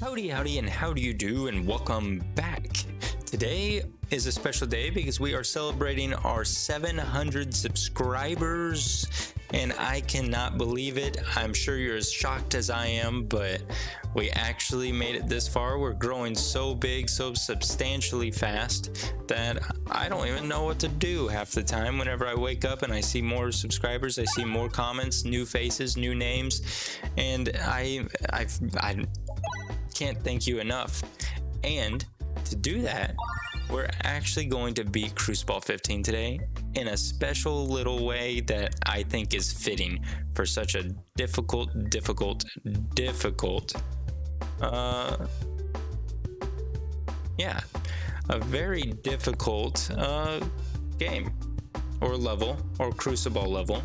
Howdy, howdy, and how do you do, and welcome back. Today is a special day because we are celebrating our 700 subscribers, and I cannot believe it. I'm sure you're as shocked as I am, but we actually made it this far. We're growing so big, so substantially fast that I don't even know what to do half the time. Whenever I wake up and I see more subscribers, I see more comments, new faces, new names, and I can't thank you enough. And to do that, we're actually going to beat Cruciball 15 today in a special little way that I think is fitting for such a difficult, a very difficult game or level, or Cruciball level,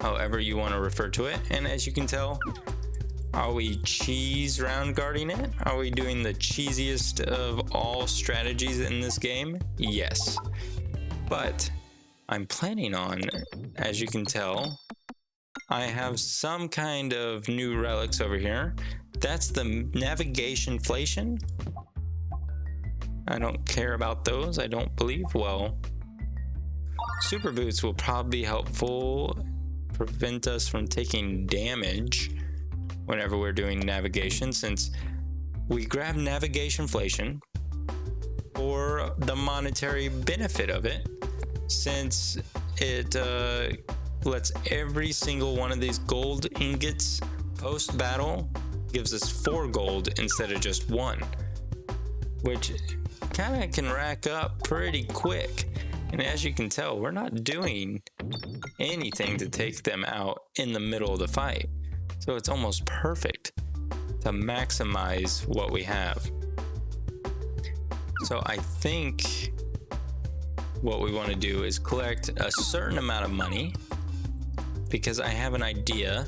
however you want to refer to it. And as you can tell, are we cheese round guarding it? Are we doing the cheesiest of all strategies in this game? Yes. But I'm planning on, as you can tell, I have some kind of new relics over here. That's the navigation inflation. I don't care about those, I don't believe. Well, super boots will probably be helpful, prevent us from taking damage whenever we're doing navigation, since we grab navigation inflation for the monetary benefit of it, since it lets every single one of these gold ingots post battle gives us 4 gold instead of just 1, which kind of can rack up pretty quick. And as you can tell, we're not doing anything to take them out in the middle of the fight. So it's almost perfect to maximize what we have. So I think what we want to do is collect a certain amount of money, because I have an idea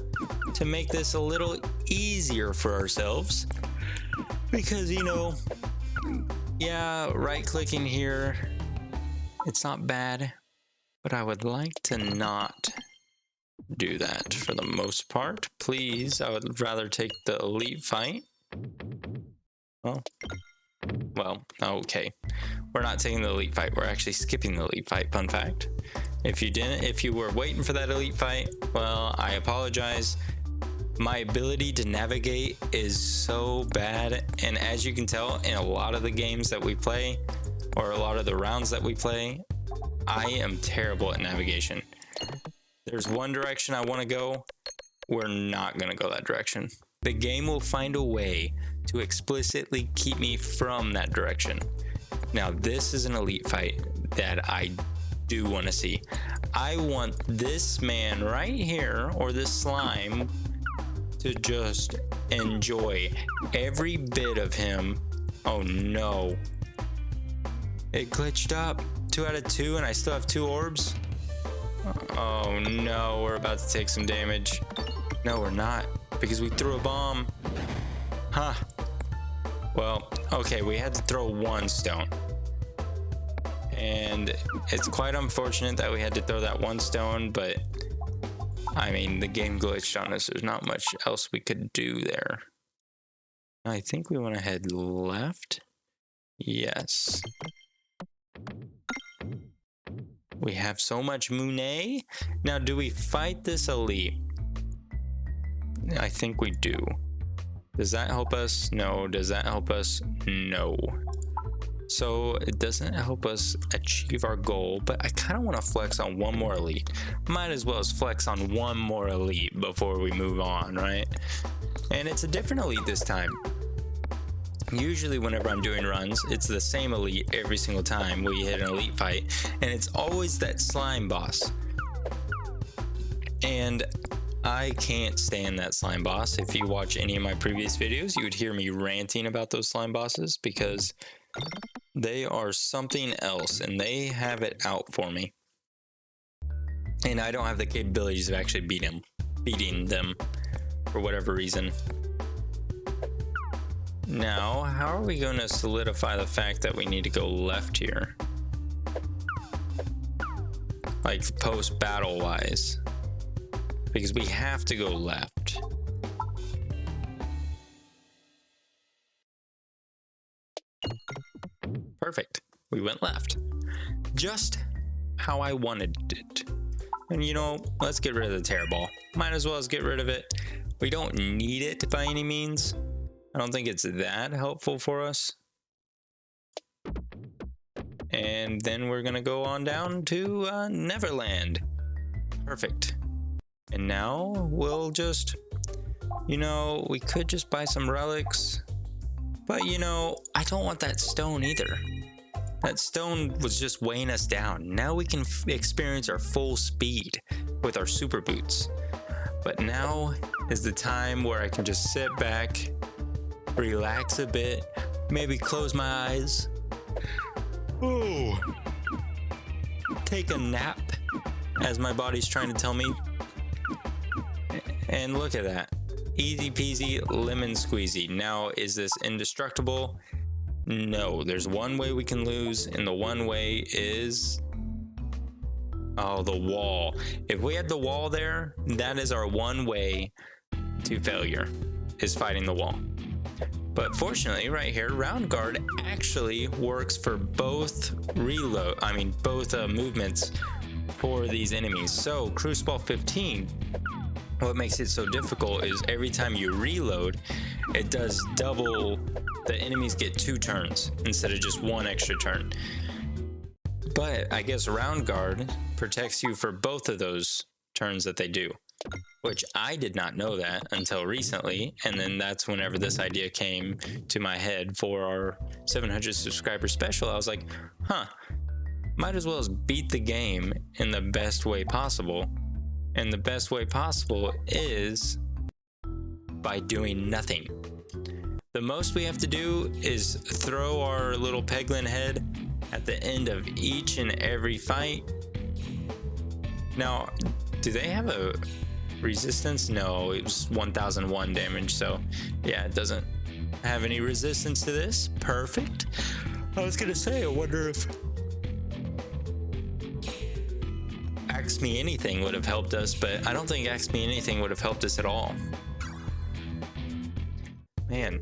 to make this a little easier for ourselves. Because, you know, yeah, right clicking here, it's not bad, but I would like to not do that for the most part. Please, I would rather take the elite fight. Well, okay. We're not taking the elite fight. We're actually skipping the elite fight. Fun fact. If you were waiting for that elite fight, well, I apologize. My ability to navigate is so bad, and as you can tell, in a lot of the games that we play, or a lot of the rounds that we play, I am terrible at navigation. There's one direction I want to go, we're not going to go that direction. The game will find a way to explicitly keep me from that direction. Now, this is an elite fight that I do want to see. I want this man right here, or this slime, to just enjoy every bit of him. Oh no. It glitched up. 2 out of 2, and I still have 2 orbs. Oh no, we're about to take some damage. No, we're not, because we threw a bomb. Huh. Well, okay, we had to throw 1 stone. And it's quite unfortunate that we had to throw that 1 stone, but I mean, the game glitched on us. There's not much else we could do there. I think we want to head left. Yes. We have so much Monet. Now, do we fight this elite? I think we do. Does that help us? No. Does that help us? No. So it doesn't help us achieve our goal, but I kind of want to flex on 1 more elite. Might as well as flex on 1 more elite before we move on, right? And it's a different elite this time. Usually whenever I'm doing runs, it's the same elite every single time we hit an elite fight, and it's always that slime boss. And I can't stand that slime boss. If you watch any of my previous videos, you would hear me ranting about those slime bosses, because they are something else and they have it out for me. And I don't have the capabilities of actually beating them for whatever reason. Now, how are we going to solidify the fact that we need to go left here? Like post-battle wise. Because we have to go left. Perfect. We went left. Just how I wanted it. And you know, let's get rid of the terror ball. Might as well as get rid of it. We don't need it by any means. I don't think it's that helpful for us. And then we're gonna go on down to Neverland. Perfect. And now we'll just, you know, we could just buy some relics. But you know, I don't want that stone either. That stone was just weighing us down. Now we can experience our full speed with our super boots. But now is the time where I can just sit back, relax a bit, maybe close my eyes. Ooh. Take a nap, as my body's trying to tell me. And look at that. Easy peasy, lemon squeezy. Now, is this indestructible? No, there's one way we can lose, and the one way is... oh, the wall. If we had the wall there, that is our one way to failure, is fighting the wall. But fortunately, right here, round guard actually works for both movements for these enemies. So, Cruciball 15, what makes it so difficult is every time you reload, it does double. The enemies get 2 turns instead of just 1 extra turn. But I guess round guard protects you for both of those turns that they do, which I did not know that until recently. And then that's whenever this idea came to my head for our 700 subscriber special. I was like, might as well as beat the game in the best way possible. And the best way possible is by doing nothing. The most we have to do is throw our little Peglin head at the end of each and every fight. Now, do they have a resistance? No, it was 1001 damage, so yeah, it doesn't have any resistance to this. Perfect. I was gonna say, I wonder if Ask Me Anything would have helped us, but I don't think Ask Me Anything would have helped us at all. Man,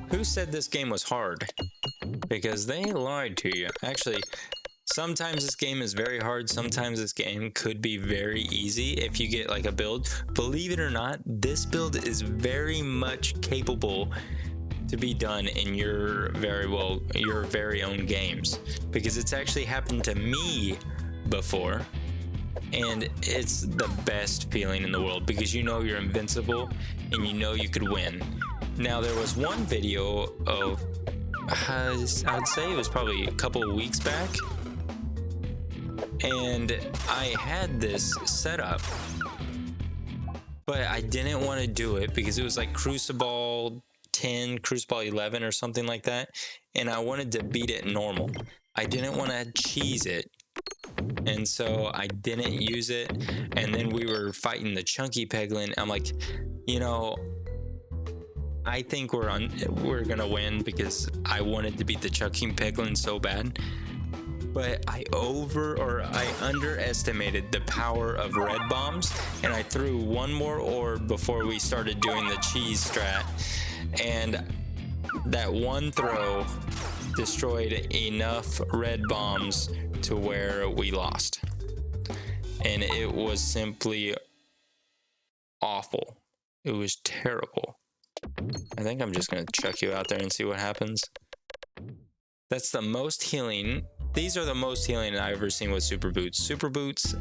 who said this game was hard? Because they lied to you. Actually, sometimes this game is very hard. Sometimes this game could be very easy if you get like a build. Believe it or not, this build is very much capable to be done in your very own games, because it's actually happened to me before, and it's the best feeling in the world because you know you're invincible and you know you could win. Now, there was one video of, I'd say it was probably a couple of weeks back, and I had this set up, but I didn't want to do it because it was like Cruciball 10, Cruciball 11 or something like that, and I wanted to beat it normal. I didn't want to cheese it, and so I didn't use it. And then we were fighting the chunky Peglin. I'm like, you know, I think we're gonna win because I wanted to beat the chunky Peglin so bad. But I underestimated the power of red bombs, and I threw one more orb before we started doing the cheese strat, and that one throw destroyed enough red bombs to where we lost. And it was simply awful. It was terrible. I think I'm just gonna chuck you out there and see what happens. That's the most healing. These are the most healing I've ever seen with super boots. Super boots,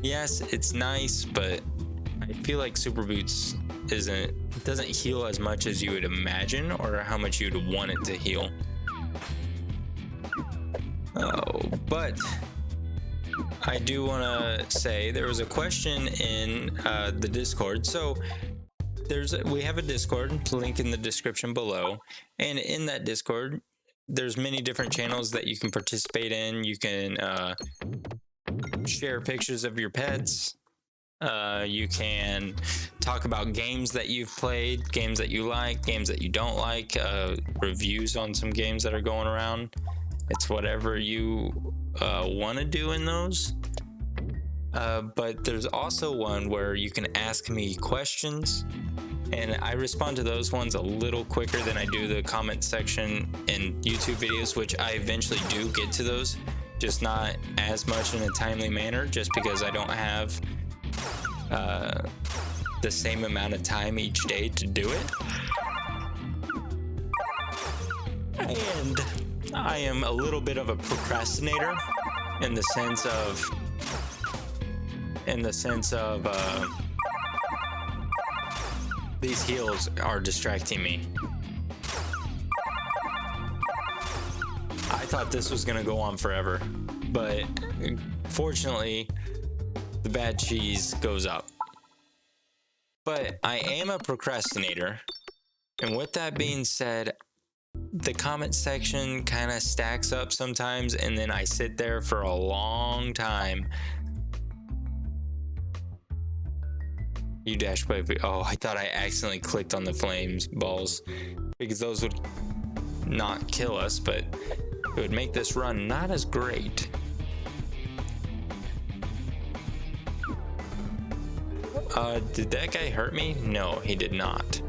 yes, it's nice, but I feel like super boots doesn't heal as much as you would imagine or how much you'd want it to heal. Oh, but I do want to say there was a question in the Discord. So we have a Discord, link in the description below, and in that Discord there's many different channels that you can participate in. You can share pictures of your pets. You can talk about games that you've played, games that you like, games that you don't like, reviews on some games that are going around. It's whatever you want to do in those. But there's also one where you can ask me questions, and I respond to those ones a little quicker than I do the comment section in YouTube videos, which I eventually do get to those, just not as much in a timely manner, just because I don't have the same amount of time each day to do it. And I am a little bit of a procrastinator in the sense of these heals are distracting me. I thought this was gonna go on forever, but fortunately the bad cheese goes up. But I am a procrastinator, and with that being said, the comment section kind of stacks up sometimes, and then I sit there for a long time. You dash by. Oh, I thought I accidentally clicked on the flames balls, because those would not kill us, but it would make this run not as great. Did that guy hurt me? No, he did not.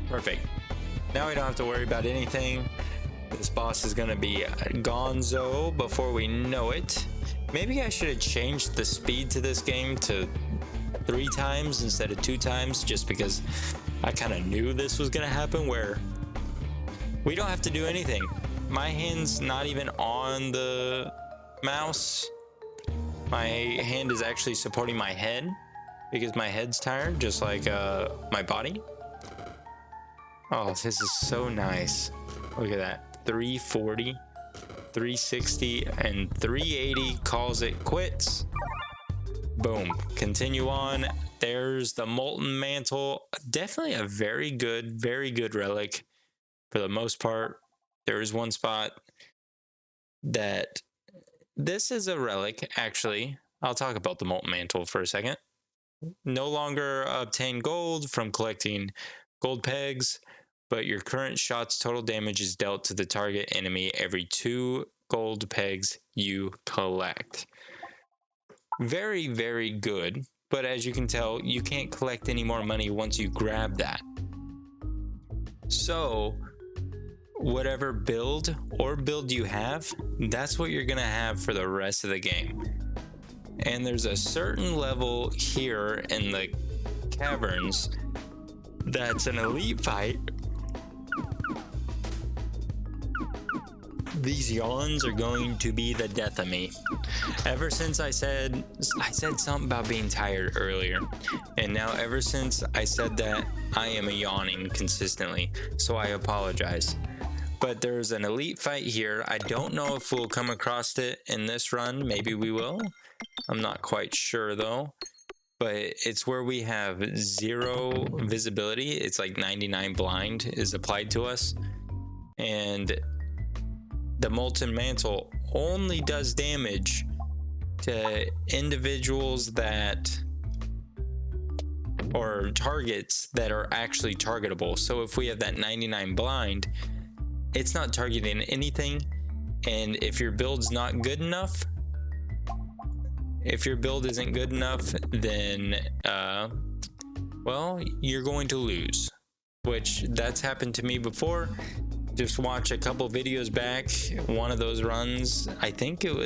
Perfect. Now we don't have to worry about anything. This boss is gonna be gonzo before we know it. Maybe I should have changed the speed to this game to 3 times instead of 2 times, just because I kind of knew this was gonna happen, where we don't have to do anything. My hand's not even on the mouse. My hand is actually supporting my head because my head's tired, just like my body. Oh, this is so nice. Look at that. 340, 360, and 380 calls it quits. Boom. Continue on. There's the Molten Mantle. Definitely a very good relic for the most part. There is one spot that this is a relic, actually. I'll talk about the Molten Mantle for a second. No longer obtain gold from collecting gold pegs, but your current shot's total damage is dealt to the target enemy every 2 gold pegs you collect. Very good, but as you can tell, you can't collect any more money once you grab that. So whatever build you have, that's what you're gonna have for the rest of the game. And there's a certain level here in the caverns that's an elite fight. These yawns are going to be the death of me. Ever since I said something about being tired earlier, and now ever since I said that, I am yawning consistently, so I apologize. But there's an elite fight here. I don't know if we'll come across it in this run. Maybe we will. I'm not quite sure though. But it's where we have 0 visibility. It's like 99 blind is applied to us. And the Molten Mantle only does damage to individuals that, or targets that are actually targetable. So if we have that 99 blind, it's not targeting anything. And if your build's not good enough, if your build isn't good enough, then well, you're going to lose, which that's happened to me before. Just watch a couple videos back, one of those runs, I think in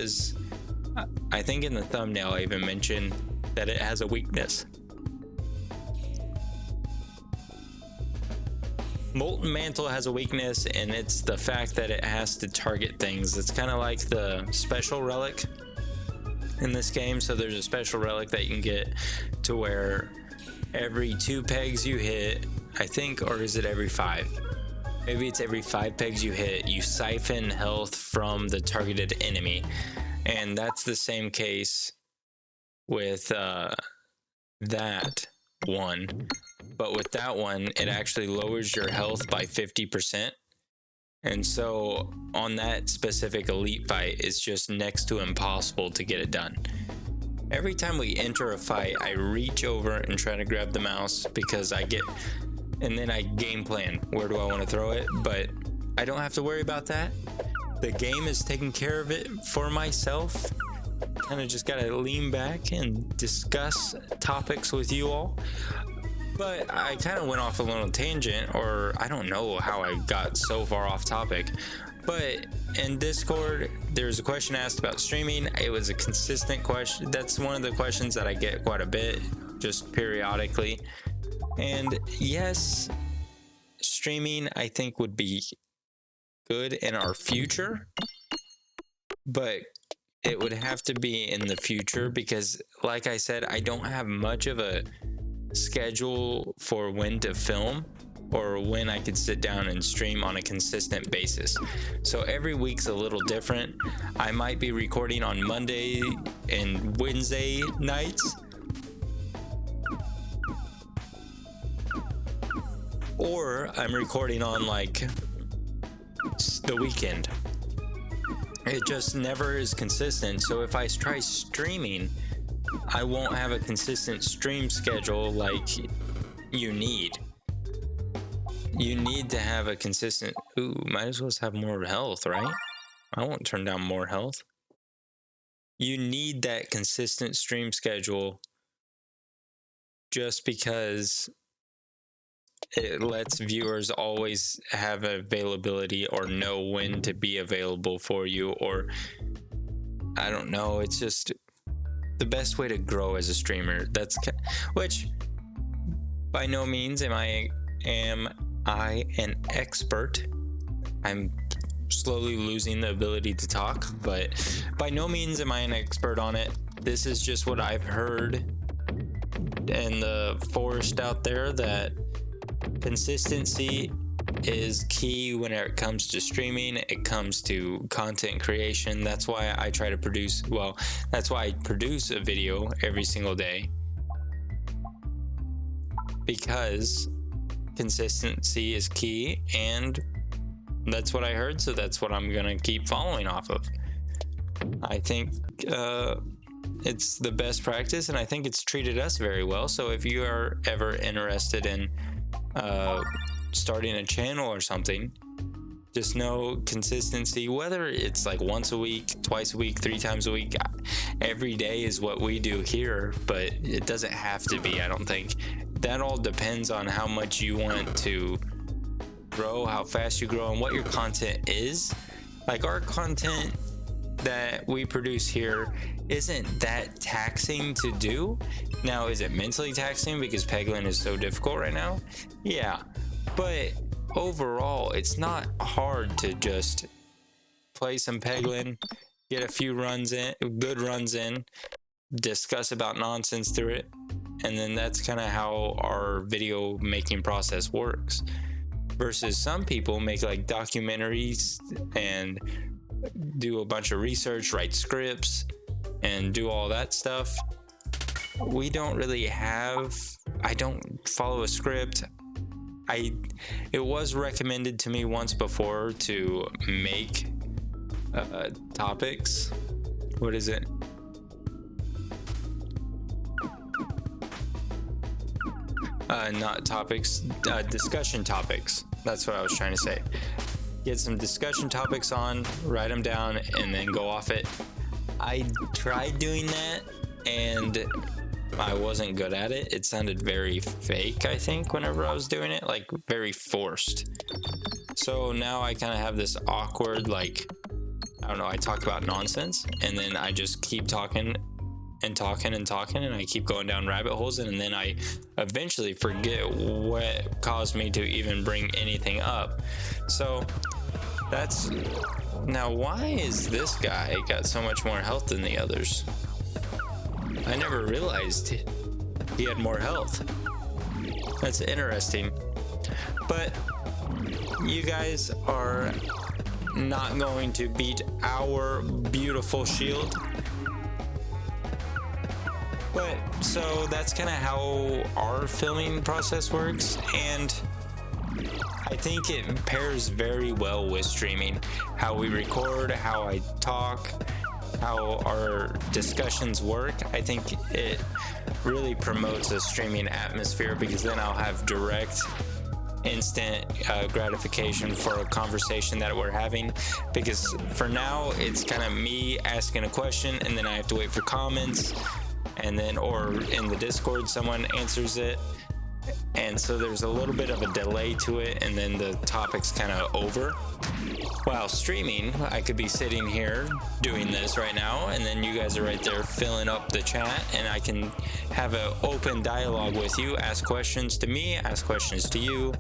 the thumbnail I even mentioned that it has a weakness. Molten Mantle has a weakness, and it's the fact that it has to target things. It's kind of like the special relic in this game. So there's a special relic that you can get to where every 2 pegs you hit, I think, or is it every 5? Maybe it's every 5 pegs you hit, you siphon health from the targeted enemy. And that's the same case with that one. But with that one, it actually lowers your health by 50%. And so on that specific elite fight, it's just next to impossible to get it done. Every time we enter a fight, I reach over and try to grab the mouse because and then I game plan, where do I want to throw it? But I don't have to worry about that. The game is taking care of it for myself. Kind of just got to lean back and discuss topics with you all. But I kind of went off a little tangent, or I don't know how I got so far off topic. But in Discord, there's a question asked about streaming. It was a consistent question. That's one of the questions that I get quite a bit, just periodically. And yes, streaming I think would be good in our future, but it would have to be in the future because, like I said, I don't have much of a schedule for when to film or when I could sit down and stream on a consistent basis. So every week's a little different. I might be recording on Monday and Wednesday nights, or I'm recording on like the weekend. It just never is consistent. So if I try streaming, I won't have a consistent stream schedule like you need. You need to have a consistent... Ooh, might as well have more health, right? I won't turn down more health. You need that consistent stream schedule just because it lets viewers always have availability or know when to be available for you, or I don't know, it's just the best way to grow as a streamer. Which by no means am I an expert. I'm slowly losing the ability to talk, but by no means am I an expert on it. This is just what I've heard in the forest out there, that consistency is key when it comes to streaming. It comes to content creation. That's why I try to produce, well, that's why I produce a video every single day, because consistency is key, and that's what I heard, so that's what I'm gonna keep following off of. I think it's the best practice, and I think it's treated us very well. So if you are ever interested in starting a channel or something, just know consistency, whether it's like once a week, twice a week, 3 times a week, every day is what we do here, but it doesn't have to be, I don't think. That all depends on how much you want to grow, how fast you grow, and what your content is. Like our content that we produce here isn't that taxing to do. Now, is it mentally taxing because Peglin is so difficult right now? Yeah, but overall, it's not hard to just play some Peglin, get a few runs in, good runs in, discuss about nonsense through it, and then that's kind of how our video making process works. Versus some people make like documentaries and do a bunch of research, write scripts, and do all that stuff. We don't really have, I don't follow a script. It was recommended to me once before to make topics. What is it? Not topics, discussion topics. That's what I was trying to say. Get some discussion topics on, write them down, and then go off it. I tried doing that, and I wasn't good at it. It sounded very fake, I think, whenever I was doing it, like very forced. So now I kind of have this awkward, like, I don't know, I talk about nonsense, and then I just keep talking and talking and talking, and I keep going down rabbit holes, and then I eventually forget what caused me to even bring anything up. So that's... Now, why is this guy got so much more health than the others? I never realized he had more health. That's interesting. But you guys are not going to beat our beautiful shield. But so that's kind of how our filming process works, and I think it pairs very well with streaming. How we record, how I talk, how our discussions work. I think it really promotes a streaming atmosphere, because then I'll have direct, instant gratification for a conversation that we're having. Because for now, it's kind of me asking a question, and then I have to wait for comments, and then, or in the Discord, someone answers it. and so there's a little bit of a delay to it, and then the topic's kind of over. While streaming, I could be sitting here doing this right now, and then you guys are right there filling up the chat, and I can have an open dialogue with you, ask questions to me, ask questions to you.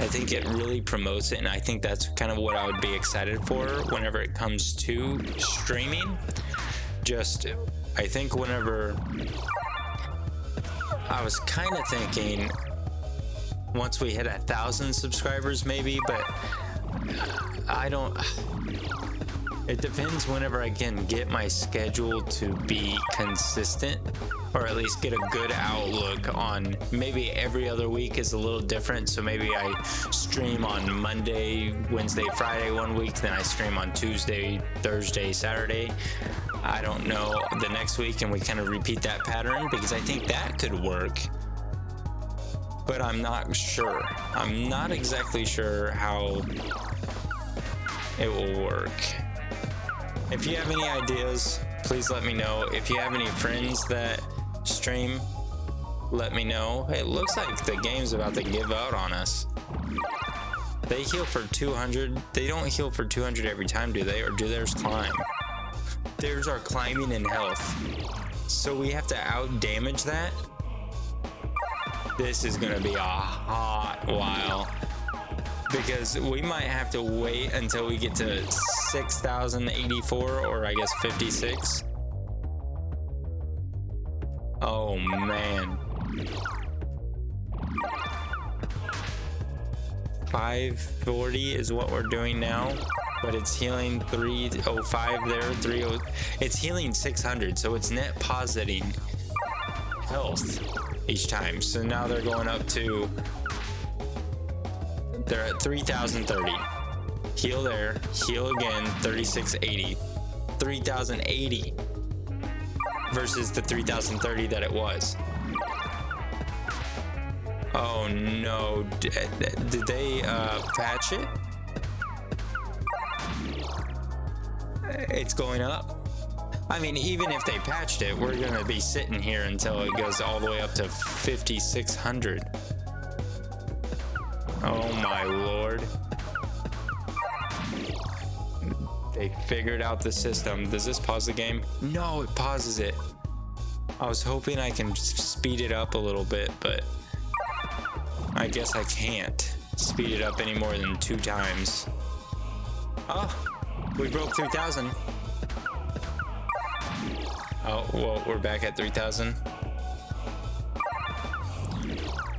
I think it really promotes it, and I think that's kind of what I would be excited for whenever it comes to streaming. I think whenever I was kind of thinking once we hit 1,000 subscribers maybe, but it depends whenever I can get my schedule to be consistent, or at least get a good outlook on. Maybe every other week is a little different, so maybe I stream on Monday, Wednesday, Friday one week, then I stream on Tuesday, Thursday, Saturday. I don't know, the next week, and we kind of repeat that pattern, because I think that could work. But I'm not sure. I'm not exactly sure how it will work. If you have any ideas, please let me know. If you have any friends that stream, let me know. It looks like the game's about to give out on us. They heal for 200. They don't heal for 200 every time, do they? Or do theirs climb? Theirs are climbing in health. So we have to out damage that. This is gonna be a hot while, because we might have to wait until we get to 6,084, or I guess 56. Oh man. 540 is what we're doing now, but it's healing 305 there, 30. It's healing 600, so it's net positing health each time. So now they're going up to, they're at 3,030. Heal there, heal again, 3680. 3,080 versus the 3,030 that it was. Oh no, did they patch it? It's going up. I mean, even if they patched it, we're gonna be sitting here until it goes all the way up to 5,600. Oh my lord. They figured out the system. Does this pause the game? No, it pauses it. I was hoping I can speed it up a little bit, but I guess I can't speed it up any more than 2 times. Oh, we broke 3,000. Oh, well, we're back at 3,000.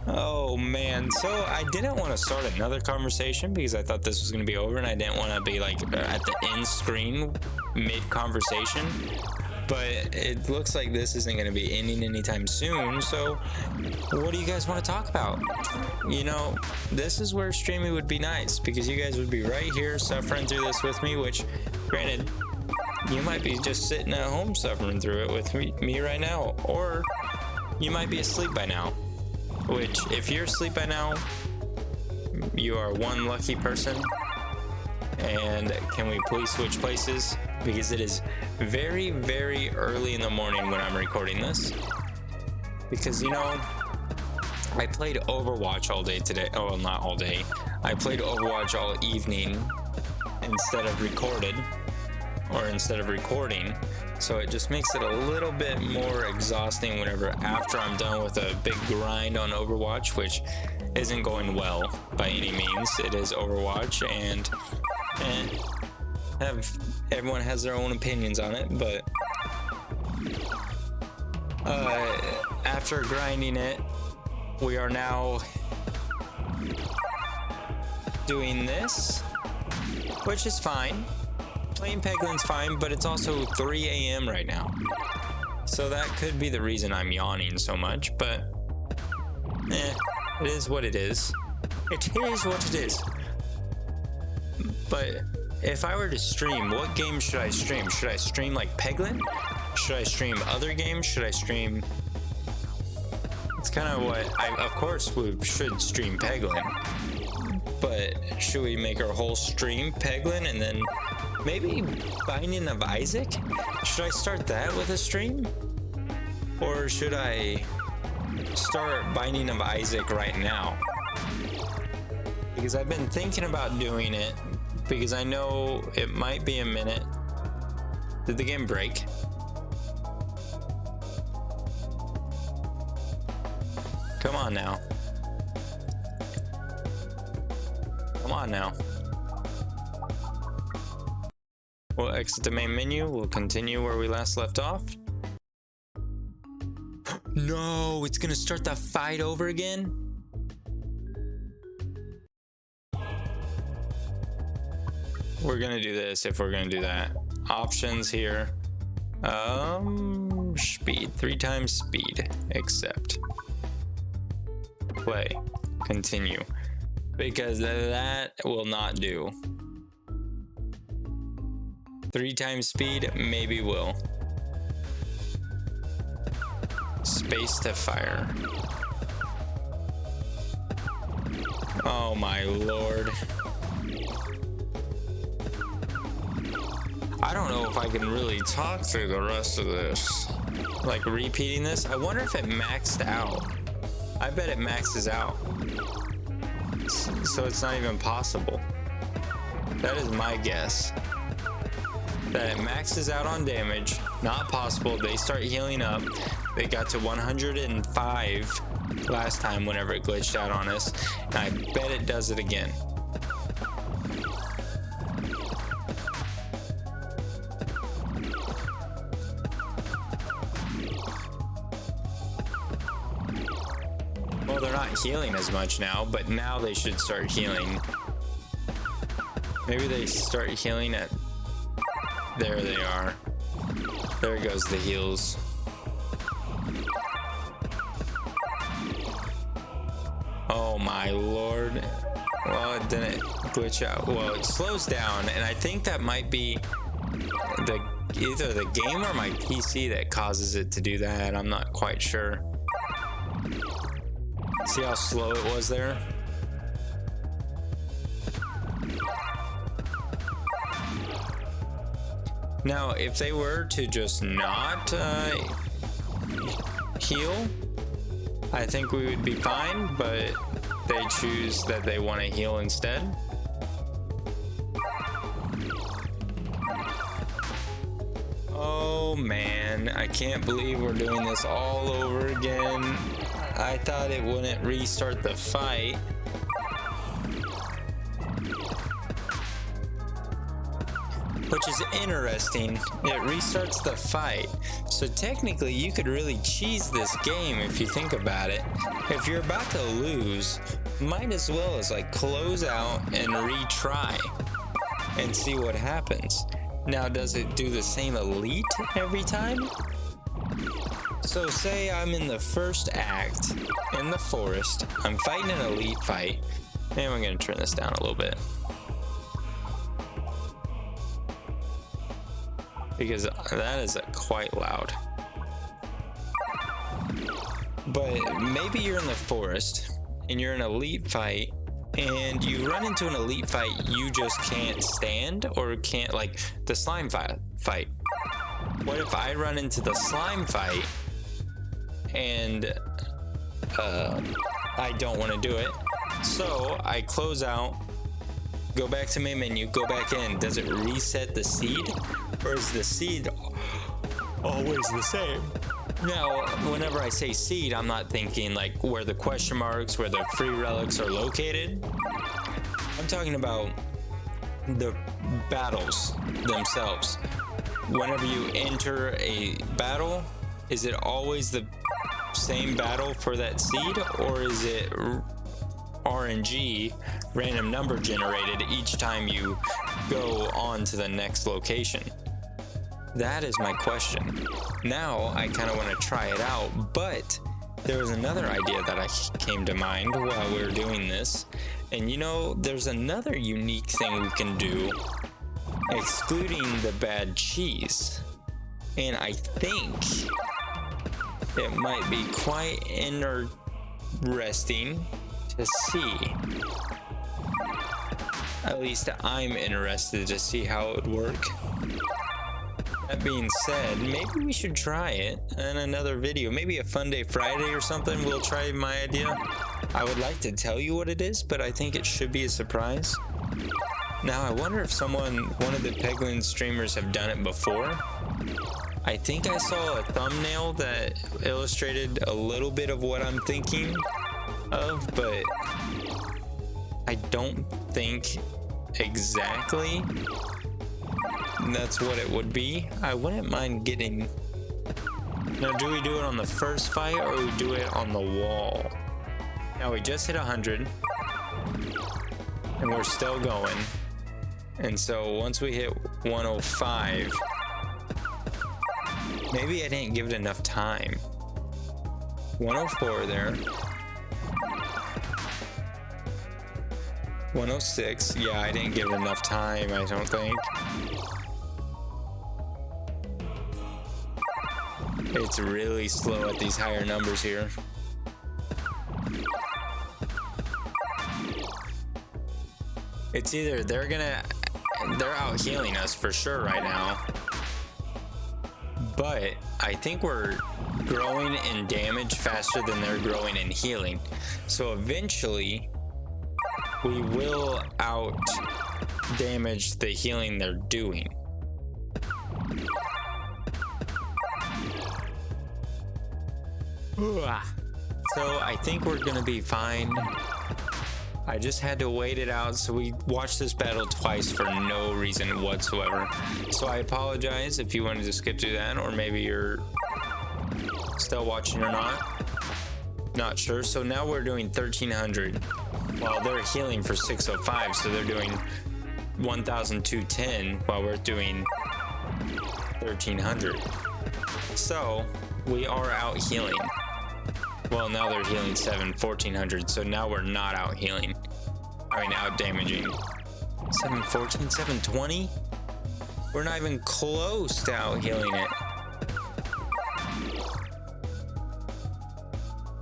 Oh man, so I didn't want to start another conversation because I thought this was going to be over, and I didn't want to be like at the end screen mid-conversation. But it looks like this isn't going to be ending anytime soon, so what do you guys want to talk about? You know, this is where streaming would be nice, because you guys would be right here suffering through this with me, which, granted, you might be just sitting at home suffering through it with me right now, or you might be asleep by now, which, if you're asleep by now, you are one lucky person. And can we please switch places? Because it is very, very early in the morning when I'm recording this. Because, you know, I played Overwatch all day today. Oh, well, not all day. I played Overwatch all evening instead of recording. So it just makes it a little bit more exhausting whenever after I'm done with a big grind on Overwatch, which isn't going well by any means. It is Overwatch, and everyone has their own opinions on it, but after grinding it, we are now doing this, which is fine. Playing Peglin's fine, but it's also 3 a.m. right now, so that could be the reason I'm yawning so much, but it is what it is. It is what it is. But if I were to stream, what game should I stream? Should I stream like Peglin? Should I stream other games? Should I stream... It's kind of what of course we should stream Peglin, but should we make our whole stream Peglin and then maybe Binding of Isaac? Should I start that with a stream? Or should I start Binding of Isaac right now. Because I've been thinking about doing it, because I know it might be a minute. Did the game break? Come on now. Come on now. We'll exit the main menu. We'll continue where we last left off. No, it's gonna start the fight over again? We're gonna do this if we're gonna do that. Options here. Speed. 3 times speed. Accept. Play. Continue. Because that will not do. 3 times speed, maybe will. Space to fire. Oh my lord. I don't know if I can really talk through the rest of this. Like repeating this. I wonder if it maxed out. I bet it maxes out. So it's not even possible. That is my guess. That it maxes out on damage. Not possible. They start healing up. They got to 105 last time whenever it glitched out on us. And I bet it does it again. Well, they're not healing as much now, but now they should start healing. Maybe they start healing at... There they are. There goes the heals. Oh my lord. Well, it didn't glitch out. Well, it slows down, and I think that might be either the game or my PC that causes it to do that. I'm not quite sure. See how slow it was there? Now, if they were to just not heal, I think we would be fine, but they choose that they want to heal instead. Oh man, I can't believe we're doing this all over again. I thought it wouldn't restart the fight. Which is interesting. It restarts the fight. So technically you could really cheese this game if you think about it. If you're about to lose, might as well as like close out and retry and see what happens. Now, does it do the same elite every time? So say I'm in the first act in the forest. I'm fighting an elite fight. And we're gonna turn this down a little bit. Because that is quite loud. But maybe you're in the forest and you're in an elite fight and you run into an elite fight you just can't stand, or can't, like the slime fight. What if I run into the slime fight and I don't want to do it? So I close out, go back to main menu, go back in. Does it reset the seed? Or is the seed always the same? Now, whenever I say seed, I'm not thinking like where the question marks, where the free relics are located. I'm talking about the battles themselves. Whenever you enter a battle, is it always the same battle for that seed? Or is it RNG, random number generated, each time you go on to the next location? That is my question. Now I kind of want to try it out, but there was another idea that I came to mind while we were doing this. And you know, there's another unique thing we can do, excluding the bad cheese. And I think it might be quite interesting to see. At least I'm interested to see how it would work. That being said, maybe we should try it in another video. Maybe a Fun Day Friday or something. We'll try my idea. I would like to tell you what it is, but I think it should be a surprise. Now, I wonder if one of the Peglin streamers have done it before. I think I saw a thumbnail that illustrated a little bit of what I'm thinking of, but I don't think exactly that's what it would be. I wouldn't mind getting... Now, do we do it on the first fight or we do it on the wall? Now, we just hit 100 and we're still going. And so once we hit 105, maybe I didn't give it enough time. 104 there. 106. Yeah, I didn't give it enough time, I don't think. It's really slow at these higher numbers here. It's either they're out healing us for sure right now, but I think we're growing in damage faster than they're growing in healing. So eventually we will out damage the healing they're doing. So I think we're gonna be fine. I just had to wait it out, so we watched this battle twice for no reason whatsoever. So I apologize if you wanted to skip through that, or maybe you're still watching or not. Not sure. So now we're doing 1300 while they're healing for 605, so they're doing 1210 while we're doing 1300. So we are out healing. Well, now they're healing 1400, so now we're not out healing. I mean, out damaging. 714, 720? We're not even close to out healing it.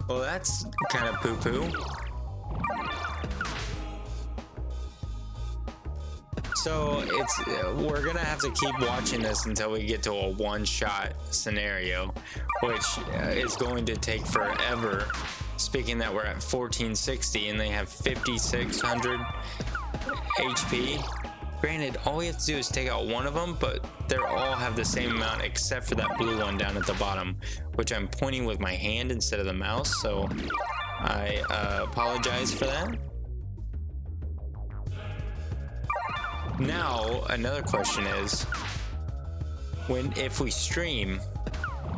Well, that's kind of poo-poo. So we're gonna have to keep watching this until we get to a one-shot scenario, which is going to take forever. Speaking that we're at 1460 and they have 5600 HP. Granted, all we have to do is take out one of them, but they all have the same amount except for that blue one down at the bottom, which I'm pointing with my hand instead of the mouse, so I apologize for that. Now, another question is, if we stream,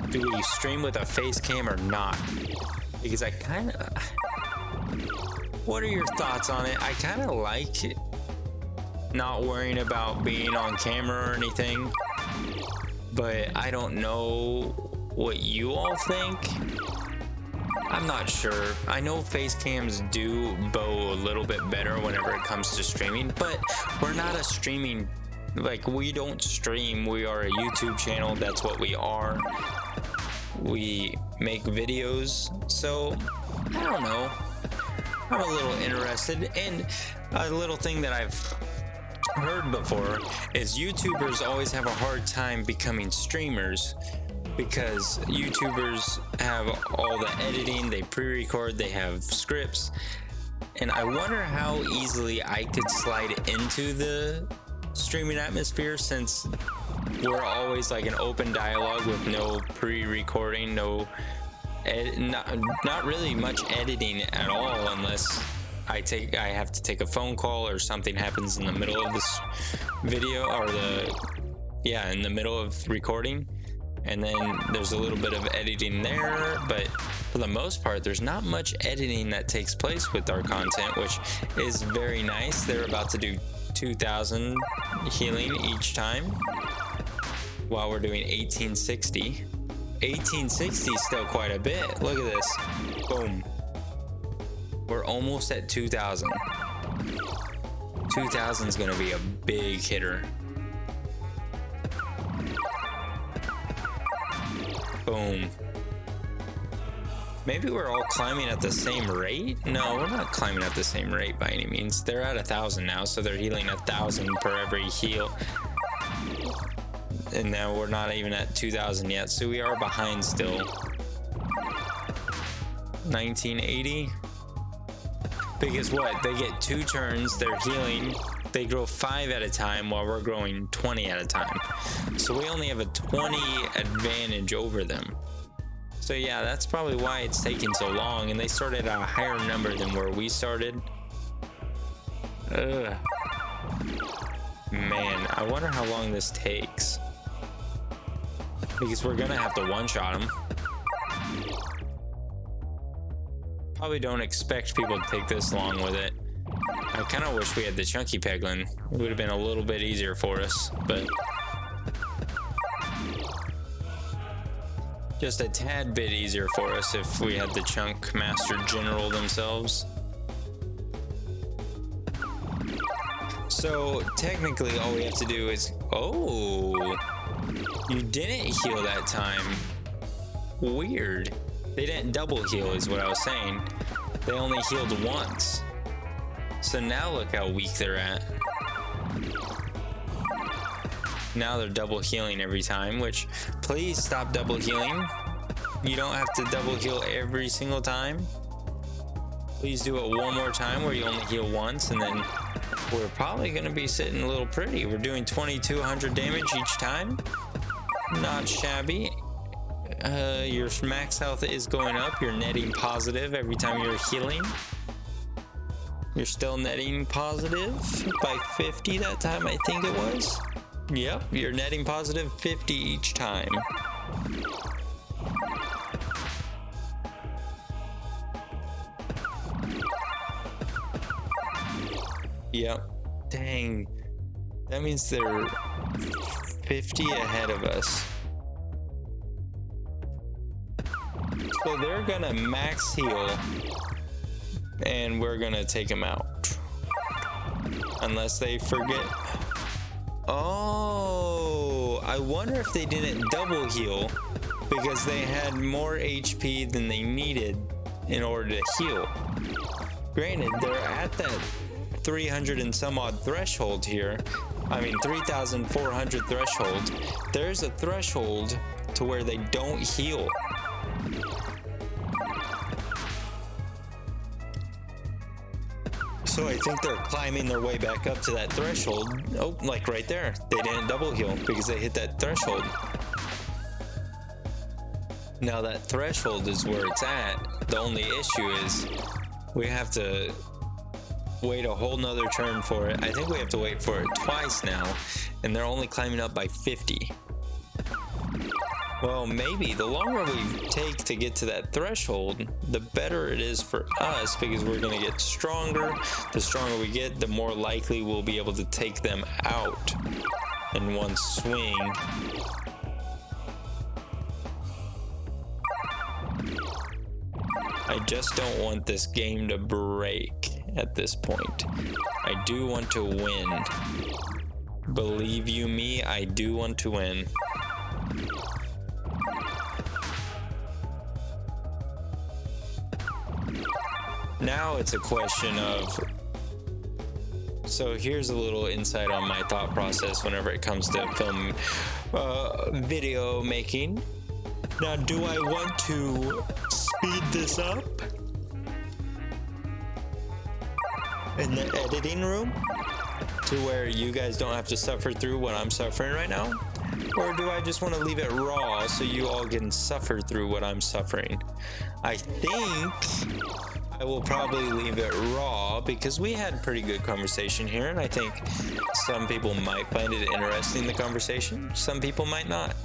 do we stream with a face cam or not? Because I kind of... What are your thoughts on it? I kind of like it, not worrying about being on camera or anything, but I don't know what you all think. I'm not sure. I know face cams do bow a little bit better whenever it comes to streaming, but we're not a streaming, like, we don't stream. We are a YouTube channel. That's what we are. We make videos. So I don't know. I'm a little interested. And a little thing that I've heard before is YouTubers always have a hard time becoming streamers, because YouTubers have all the editing, they pre-record, they have scripts, and I wonder how easily I could slide into the streaming atmosphere, since we're always like an open dialogue with no pre-recording, not really much editing at all, unless I have to take a phone call or something happens in the middle of this video, or in the middle of recording. And then there's a little bit of editing there, but for the most part, there's not much editing that takes place with our content, which is very nice. They're about to do 2000 healing each time while we're doing 1860. 1860 is still quite a bit. Look at this. Boom. We're almost at 2000. 2000 is going to be a big hitter. Boom. Maybe we're all climbing at the same rate? No, we're not climbing at the same rate by any means. They're at 1000 now, so they're healing 1000 per every heal. and now we're not even at 2,000 yet, so we are behind still. 1980. Because what? They get 2 turns, they're healing. They grow 5 at a time while we're growing 20 at a time. So we only have a 20 advantage over them. So yeah, that's probably why it's taking so long, and they started at a higher number than where we started. Ugh. Man, I wonder how long this takes. Because we're gonna have to one-shot them. Probably don't expect people to take this long with it. I kind of wish we had the chunky Peglin. It would have been a little bit easier for us, but just a tad bit easier for us if we had the chunk master general themselves. So technically all we have to do is, oh, you didn't heal that time. Weird. They didn't double heal is what I was saying. They only healed once. So now look how weak they're at. Now they're double healing every time, which please stop double healing. You don't have to double heal every single time. Please do it one more time where you only heal once, and then we're probably going to be sitting a little pretty. We're doing 2,200 damage each time. Not shabby. Your max health is going up. You're netting positive every time you're healing. You're still netting positive by 50 that time, I think it was. Yep, you're netting positive 50 each time. Yep. Dang. That means they're 50 ahead of us. So they're gonna max heal, and we're gonna take them out. Unless they forget. Oh, I wonder if they didn't double heal because they had more HP than they needed in order to heal. Granted, they're at that 300 and some odd threshold here. I mean, 3,400 threshold. There's a threshold to where they don't heal. So I think they're climbing their way back up to that threshold. Oh, like right there. They didn't double heal because they hit that threshold. Now that threshold is where it's at. The only issue is we have to wait a whole nother turn for it. I think we have to wait for it twice now, and they're only climbing up by 50. Well, maybe the longer we take to get to that threshold, the better it is for us, because we're going to get stronger. The stronger we get, the more likely we'll be able to take them out in one swing. I just don't want this game to break at this point. I do want to win. Believe you me, I do want to win. Now it's a question of, so here's a little insight on my thought process whenever it comes to film video making. Now, do I want to speed this up in the editing room to where you guys don't have to suffer through what I'm suffering right now? Or do I just want to leave it raw so you all can suffer through what I'm suffering? I think I will probably leave it raw because we had a pretty good conversation here, and I think some people might find it interesting, the conversation. Some people might not.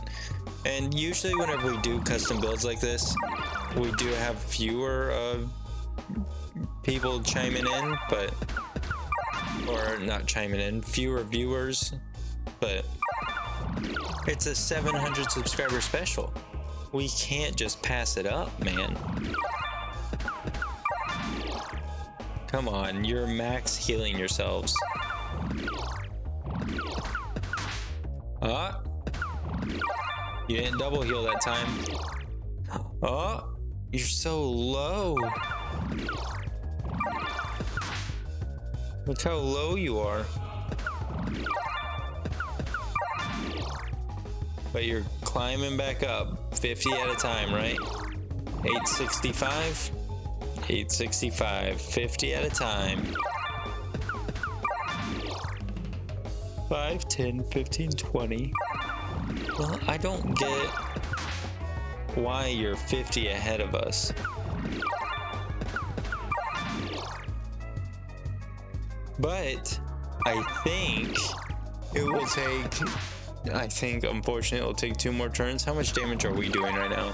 And usually whenever we do custom builds like this, we do have fewer people chiming in, but, or not chiming in, fewer viewers, but it's a 700 subscriber special. We can't just pass it up, man. Come on, you're max healing yourselves. You didn't double heal that time. Oh, you're so low. Look how low you are. But you're climbing back up 50 at a time, right? 865, 865, 50 at a time. 5, 10, 15, 20. Well, I don't get why you're 50 ahead of us. But I think it will take, unfortunately, it will take 2 more turns. How much damage are we doing right now?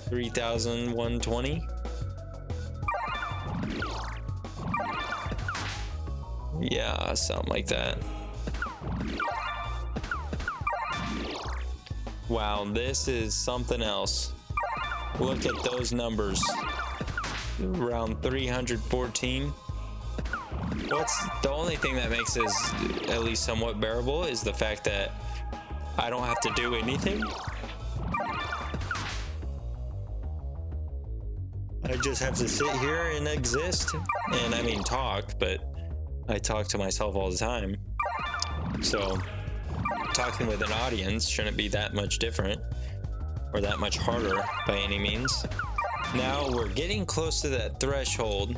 3,120? Yeah, something like that. Wow, this is something else. Look at those numbers. Around 314. What's the only thing that makes this at least somewhat bearable is the fact that I don't have to do anything. I just have to sit here and exist. And I mean talk, but I talk to myself all the time. So talking with an audience shouldn't be that much different or that much harder by any means. Now we're getting close to that threshold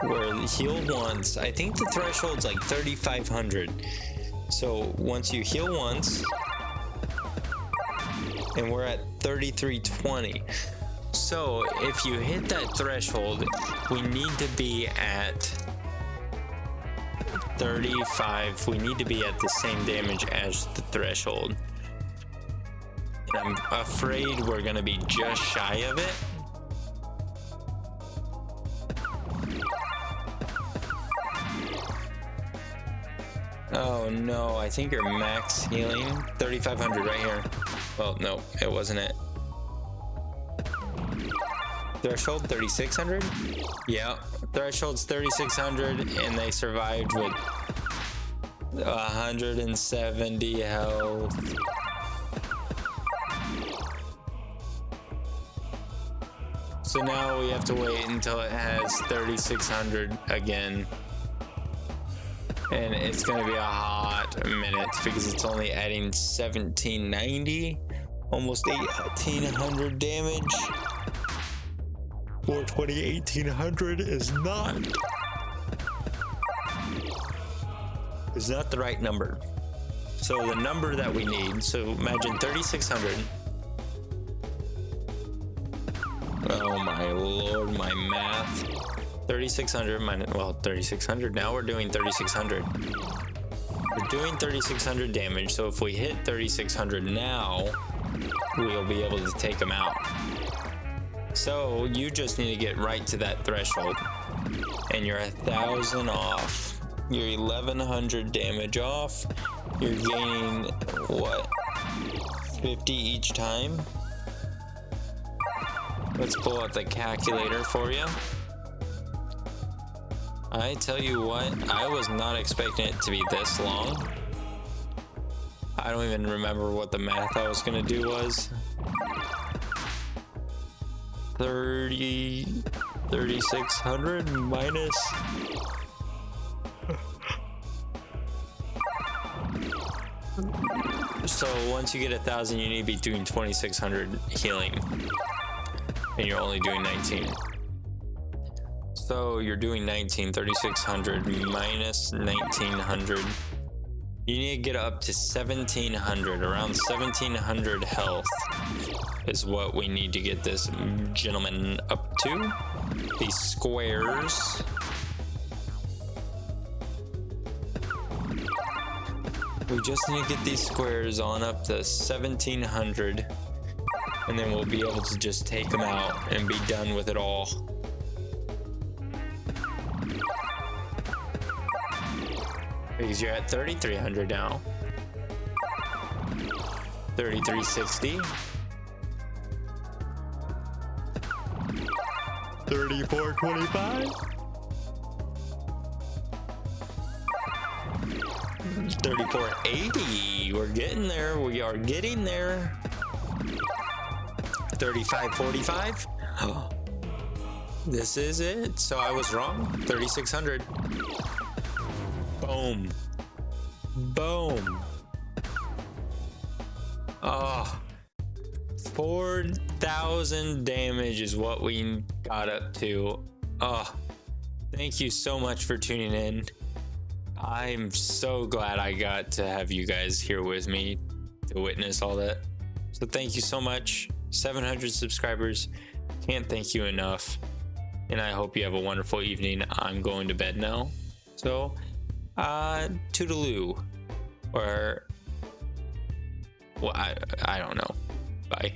where heal once. I think the threshold's like 3,500. So once you heal once, and we're at 3,320. So if you hit that threshold, we need to be at 35. We need to be at the same damage as the threshold. And I'm afraid we're gonna be just shy of it. Oh no, I think your max healing 3,500 right here. Well, no, it wasn't it. Threshold 3,600? Yeah, threshold's 3,600 and they survived with 170 health. So now we have to wait until it has 3,600 again. And it's gonna be a hot minute because it's only adding 1,790, almost 1,800 damage. 420, 1,800 is not the right number. So the number that we need, so imagine 3,600. Oh my lord, my math. 3,600 minus, well, 3,600. Now we're doing 3,600. We're doing 3,600 damage. So if we hit 3,600 now, we'll be able to take them out. So you just need to get right to that threshold, and you're 1,000 off. You're 1,100 damage off. You're gaining what? 50 each time. Let's pull up the calculator for you. I tell you what, I was not expecting it to be this long. I don't even remember what the math I was gonna do was. 3,600 minus. So once you get 1,000, you need to be doing 2,600 healing, and you're only doing 19. So you're doing 19, 3,600 minus 1,900. You need to get up to 1,700, around 1,700 health is what we need to get this gentleman up to. These squares. We just need to get these squares on up to 1,700, and then we'll be able to just take them out and be done with it all. Because you're at 3,300 now. 3,360. 3,425. 3,480. We're getting there. We are getting there. 3,545. Oh, this is it. So I was wrong. 3,600. Boom. Boom. Oh, 4,000 damage is what we got up to. Oh, thank you so much for tuning in. I'm so glad I got to have you guys here with me to witness all that. So thank you so much. 700 subscribers. Can't thank you enough. And I hope you have a wonderful evening. I'm going to bed now. So, toodaloo. Or, well, I don't know. Bye.